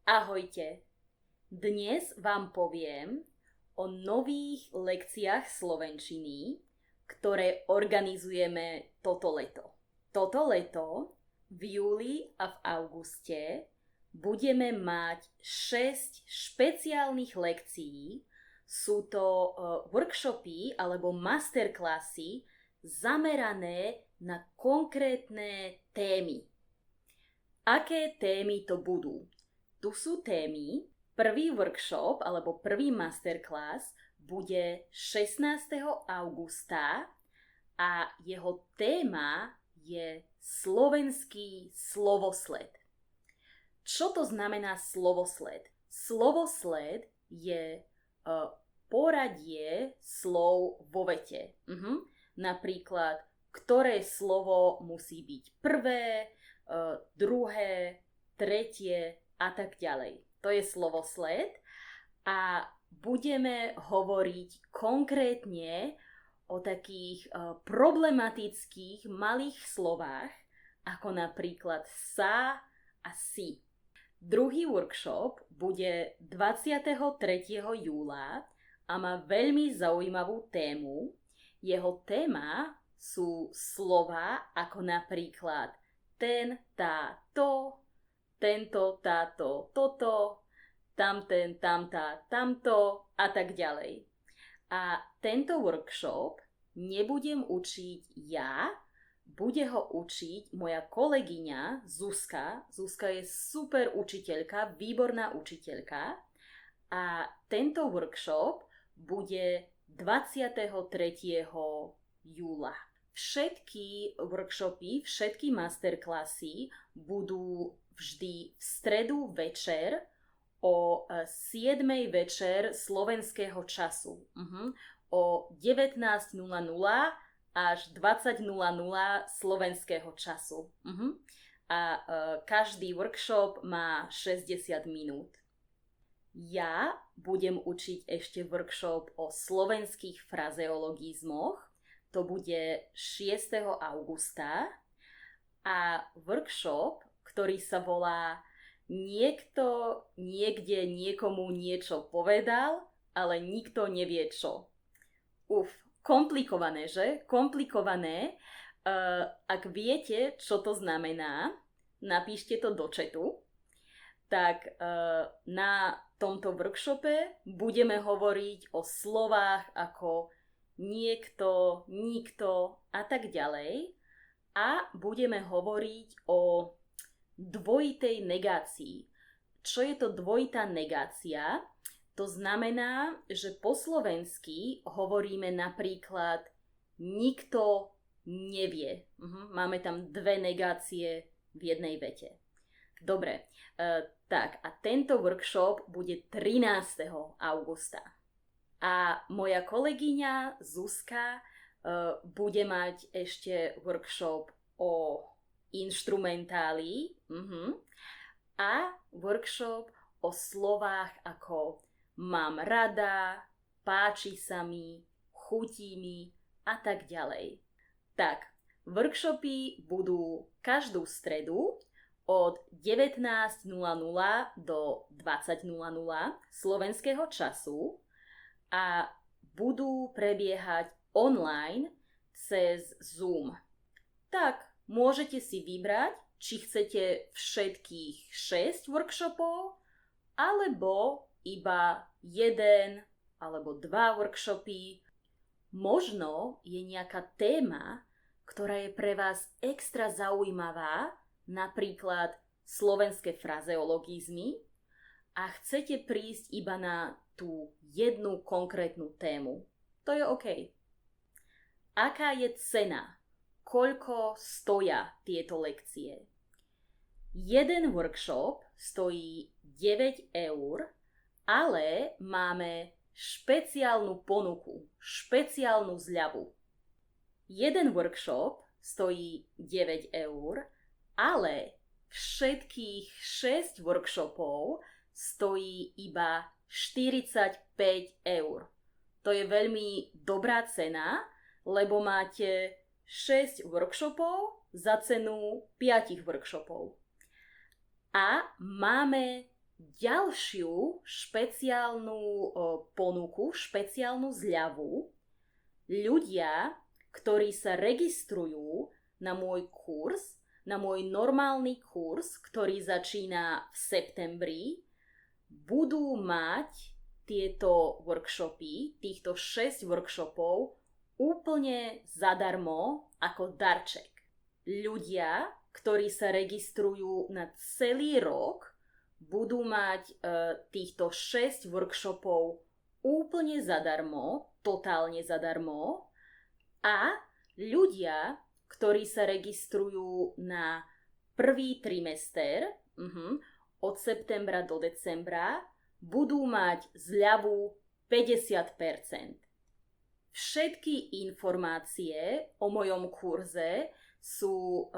Ahojte! Dnes vám poviem o nových lekciách slovenčiny, ktoré organizujeme toto leto. Toto leto v júli a v auguste budeme mať 6 špeciálnych lekcií. Sú to workshopy alebo masterclassy zamerané na konkrétne témy. Aké témy to budú? Tu sú témy. Prvý workshop alebo prvý masterclass bude 16. augusta a jeho téma je slovenský slovosled. Čo to znamená slovosled? Slovosled je poradie slov vo vete. Napríklad, ktoré slovo musí byť prvé, druhé, tretie a tak ďalej. To je slovosled a budeme hovoriť konkrétne o takých problematických malých slovách, ako napríklad sa a si. Druhý workshop bude 23. júla a má veľmi zaujímavú tému. Jeho téma sú slova ako napríklad ten, tá, to, tento, táto, toto, tamten, tamtá, tamto a tak ďalej. A tento workshop nebudem učiť ja, bude ho učiť moja kolegyňa Zuzka. Zuzka je super učiteľka, výborná učiteľka. A tento workshop bude 23. júla. Všetky workshopy, všetky masterclassy budú vždy v stredu večer o 7. večer slovenského času. O 19:00 až 20:00 slovenského času. A každý workshop má 60 minút. Ja budem učiť ešte workshop o slovenských frazeologizmoch. To bude 6. augusta a workshop, ktorý sa volá Niekto niekde niekomu niečo povedal, ale nikto nevie čo. Komplikované, že? Komplikované. Ak viete, čo to znamená, napíšte to do chatu. Tak na tomto workshope budeme hovoriť o slovách ako niekto, nikto a tak ďalej. A budeme hovoriť o dvojitej negácii. Čo je to dvojitá negácia? To znamená, že po slovensky hovoríme napríklad nikto nevie. Máme tam dve negácie v jednej vete. Dobre, tak a tento workshop bude 13. augusta. A moja kolegyňa Zuzka bude mať ešte workshop o inštrumentálii a workshop o slovách ako mám rada, páči sa mi, chutí mi a tak ďalej. Tak, workshopy budú každú stredu od 19:00 do 20:00 slovenského času a budú prebiehať online cez Zoom. Tak, môžete si vybrať, či chcete všetkých 6 workshopov, alebo iba 1 alebo 2 workshopy. Možno je nejaká téma, ktorá je pre vás extra zaujímavá, napríklad slovenské frazeologizmy, a chcete prísť iba na tú jednu konkrétnu tému. To je OK. Aká je cena? Koľko stoja tieto lekcie? Jeden workshop stojí 9 eur, ale máme špeciálnu ponuku, špeciálnu zľavu. Jeden workshop stojí 9 eur, ale všetkých 6 workshopov stojí iba 45 eur. To je veľmi dobrá cena, lebo máte 6 workshopov za cenu 5 workshopov. A máme ďalšiu špeciálnu ponuku, špeciálnu zľavu. Ľudia, ktorí sa registrujú na môj kurz, na môj normálny kurz, ktorý začína v septembri, budú mať tieto workshopy, týchto 6 workshopov úplne zadarmo ako darček. Ľudia, ktorí sa registrujú na celý rok, budú mať týchto 6 workshopov úplne zadarmo, totálne zadarmo, a ľudia, ktorí sa registrujú na prvý trimester, od septembra do decembra, budú mať zľavu 50%. Všetky informácie o mojom kurze sú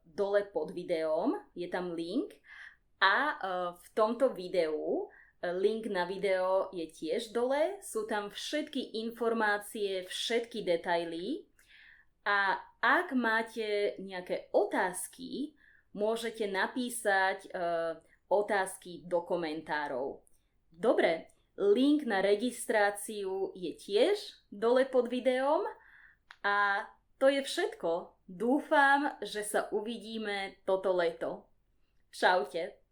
dole pod videom, je tam link, a v tomto videu, link na video je tiež dole, sú tam všetky informácie, všetky detaily, a ak máte nejaké otázky, môžete napísať otázky do komentárov. Dobre, link na registráciu je tiež dole pod videom a to je všetko. Dúfam, že sa uvidíme toto leto. Čaute.